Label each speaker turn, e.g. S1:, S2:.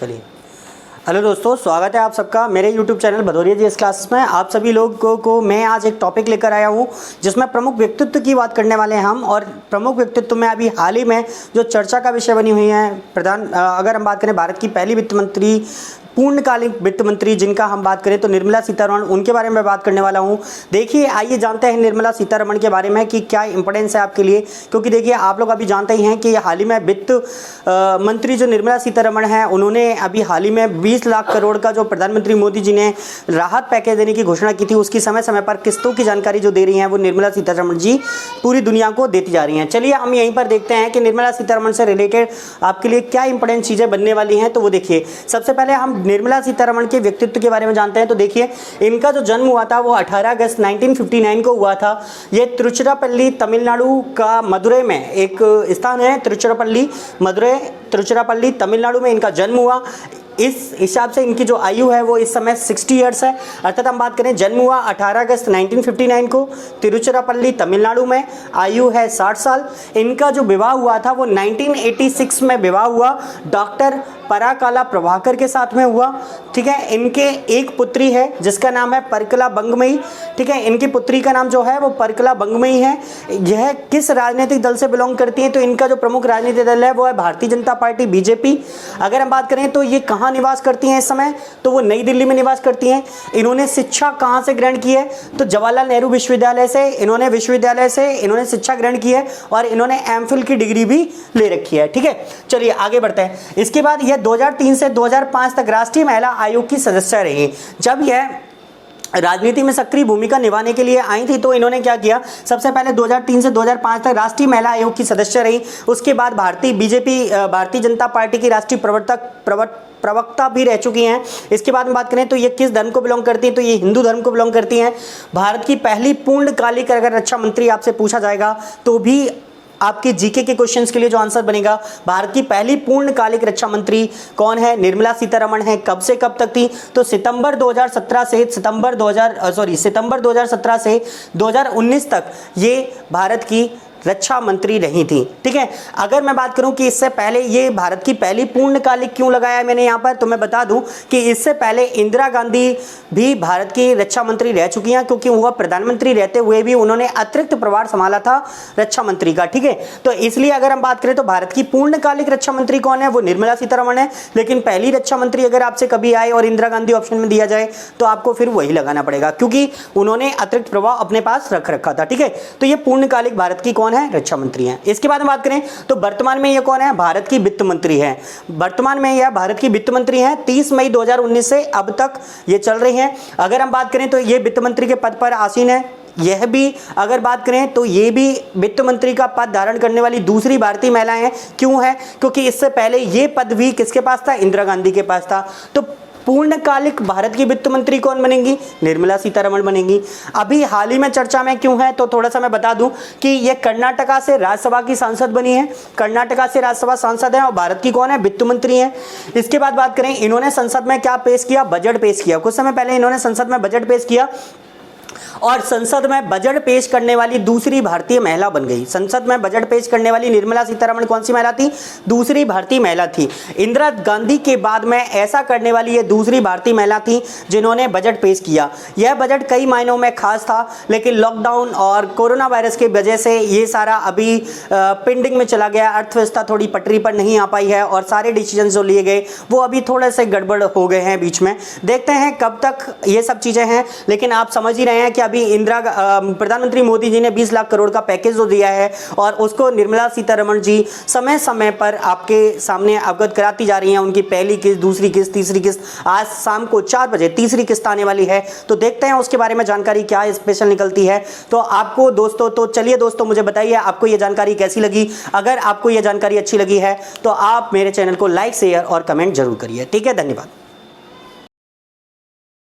S1: चलिए, हेलो दोस्तों, स्वागत है आप सबका मेरे YouTube चैनल भदौरिया जी इस क्लास में। आप सभी लोगों को मैं आज एक टॉपिक लेकर आया हूं जिसमें प्रमुख व्यक्तित्व की बात करने वाले हैं हम। और प्रमुख व्यक्तित्व में अभी हाल ही में जो चर्चा का विषय बनी हुई है अगर हम बात करें भारत की पहली वित्त मंत्री, पूर्णकालिक वित्त मंत्री जिनका हम बात करें तो निर्मला सीतारमण, उनके बारे में बात करने वाला हूं। देखिए, आइए जानते हैं निर्मला सीतारमण के बारे में कि क्या इंपॉर्टेंस है आपके लिए। क्योंकि देखिए, आप लोग अभी जानते ही हैं कि हाल ही में वित्त मंत्री जो निर्मला सीतारमण हैं, उन्होंने अभी हाल ही में 20 लाख करोड़ का जो प्रधानमंत्री मोदी जी ने राहत पैकेज देने की घोषणा की थी, उसकी समय समय पर किस्तों की जानकारी जो दे रही हैं वो निर्मला सीतारमण जी पूरी दुनिया को देती जा रही हैं। चलिए हम यहीं पर देखते हैं कि निर्मला सीतारमण से रिलेटेड आपके लिए क्या इंपॉर्टेंट चीज़ें बनने वाली हैं। तो वो देखिए, सबसे पहले हम निर्मला सीतारमण के व्यक्तित्व के बारे में जानते हैं। तो देखिए, इनका जो जन्म हुआ था वो 18 अगस्त 1959 को हुआ था। ये तिरुचिरापल्ली तमिलनाडु का मदुरै में एक स्थान है, तिरुचिरापल्ली मदुरै, तिरुचिरापल्ली तमिलनाडु में इनका जन्म हुआ। इस हिसाब से इनकी जो आयु है वो इस समय 60 ईयर्स है। अर्थात हम बात करें, जन्म हुआ 18 अगस्त 1959 को तिरुचिरापल्ली तमिलनाडु में, आयु है 60 साल। इनका जो विवाह हुआ था वो 1986 में विवाह हुआ डॉक्टर पराकाला प्रभाकर के साथ में हुआ। ठीक है, इनके एक पुत्री है जिसका नाम है परकला बंगमयी। ठीक है, इनकी पुत्री का नाम जो है वो परकला बंगमयी है। यह किस राजनीतिक दल से बिलोंग करती है? तो इनका जो प्रमुख राजनीतिक दल है वो है भारतीय जनता पार्टी, बीजेपी। अगर हम बात करें तो ये कहाँ निवास करती हैं इस समय? तो वो नई दिल्ली में निवास करती हैं। इन्होंने शिक्षा कहाँ से ग्रहण की है? तो जवाहरलाल नेहरू विश्वविद्यालय से इन्होंने शिक्षा ग्रहण की है और इन्होंने एमफिल की डिग्री भी ले रखी है। ठीक है, चलिए आगे बढ़ते हैं। इसके बाद यह 2003 से 2005 तक राष्ट्रीय महिला आयोग की सदस्य रही। जब यह राजनीति में सक्रिय भूमिका निभाने के लिए आई थी तो इन्होंने क्या किया, सबसे पहले 2003 से 2005 तक राष्ट्रीय महिला आयोग की सदस्य रही। उसके बाद भारतीय जनता पार्टी की राष्ट्रीय प्रवक्ता भी रह चुकी हैं। इसके बाद में बात करें तो ये किस धर्म को बिलोंग करती हैं? तो ये हिंदू धर्म को बिलोंग करती हैं। भारत की पहली पूर्णकालिक अगर रक्षा मंत्री आपसे पूछा जाएगा तो भी आपके जीके के क्वेश्चंस के लिए जो आंसर बनेगा, भारत की पहली पूर्णकालिक रक्षा मंत्री कौन है? निर्मला सीतारमण है। कब से कब तक थी? तो सितंबर 2017 से 2019 तक ये भारत की रक्षा मंत्री रही थी। ठीक है, अगर मैं बात करूं कि इससे पहले ये भारत की पहली पूर्णकालिक क्यों लगाया मैंने यहां पर, तो मैं बता दूं कि इससे पहले इंदिरा गांधी भी भारत की रक्षा मंत्री रह चुकी हैं, क्योंकि वह प्रधानमंत्री रहते हुए भी उन्होंने अतिरिक्त प्रभार संभाला था रक्षा मंत्री का। ठीक है, तो इसलिए अगर हम बात करें तो भारत की पूर्णकालिक रक्षा मंत्री कौन है? वो निर्मला सीतारमण है। लेकिन पहली रक्षा मंत्री अगर आपसे कभी आए और इंदिरा गांधी ऑप्शन में दिया जाए तो आपको फिर वही लगाना पड़ेगा, क्योंकि उन्होंने अतिरिक्त प्रभाव अपने पास रख रखा था। ठीक है, तो ये पूर्णकालिक भारत की कौन है? रक्षा मंत्री हैं। इसके बाद हम बात करें तो वर्तमान में ये कौन है? भारत की वित्त मंत्री है। वर्तमान में यह भारत की वित्त मंत्री हैं। 30 मई 2019 से अब तक ये चल रही हैं। अगर हम बात करें तो ये वित्त मंत्री के पद पर आसीन है। यह भी अगर बात करें तो ये भी वित्त मंत्री का पद धारण करने वाली दूसरी भारतीय महिला है। क्यों है? क्योंकि इससे पहले ये पद भी किसके पास था? इंदिरा गांधी के पास था। तो पूर्णकालिक भारत की वित्त मंत्री कौन बनेंगी? निर्मला सीतारमण बनेंगी। अभी हाल ही में चर्चा में क्यों है तो थोड़ा सा मैं बता दूं कि ये कर्नाटका से राज्यसभा की सांसद बनी है। कर्नाटका से राज्यसभा सांसद है और भारत की कौन है? वित्त मंत्री है। इसके बाद बात करें, इन्होंने संसद में क्या पेश किया? बजट पेश किया। कुछ समय पहले इन्होंने संसद में बजट पेश किया और संसद में बजट पेश करने वाली दूसरी भारतीय महिला बन गई। संसद में बजट पेश करने वाली निर्मला सीतारमण कौन सी महिला थी? दूसरी भारतीय महिला थी। इंदिरा गांधी के बाद में ऐसा करने वाली ये दूसरी भारतीय महिला थी जिन्होंने बजट पेश किया। यह बजट कई मायनों में खास था, लेकिन लॉकडाउन और कोरोना वायरस की वजह से ये सारा अभी पेंडिंग में चला गया। अर्थव्यवस्था थोड़ी पटरी पर नहीं आ पाई है और सारे डिसीजन जो लिए गए वो अभी थोड़े से गड़बड़ हो गए हैं बीच में। देखते हैं कब तक ये सब चीज़ें हैं, लेकिन आप समझ ही रहे हैं कि अभी प्रधानमंत्री मोदी जी ने 20 लाख करोड़ का पैकेज जो दिया है और उसको निर्मला सीतारमण जी समय समय पर आपके सामने अवगत कराती जा रही हैं। उनकी पहली किस्त, दूसरी किस्त, तीसरी किस्त, आज शाम को 4 बजे तीसरी किस्त आने वाली है। तो देखते हैं उसके बारे में जानकारी क्या स्पेशल निकलती है। तो आपको दोस्तों, तो चलिए दोस्तों, मुझे बताइए आपको ये जानकारी कैसी लगी। अगर आपको ये जानकारी अच्छी लगी है तो आप मेरे चैनल को लाइक, शेयर और कमेंट जरूर करिए। ठीक है, धन्यवाद।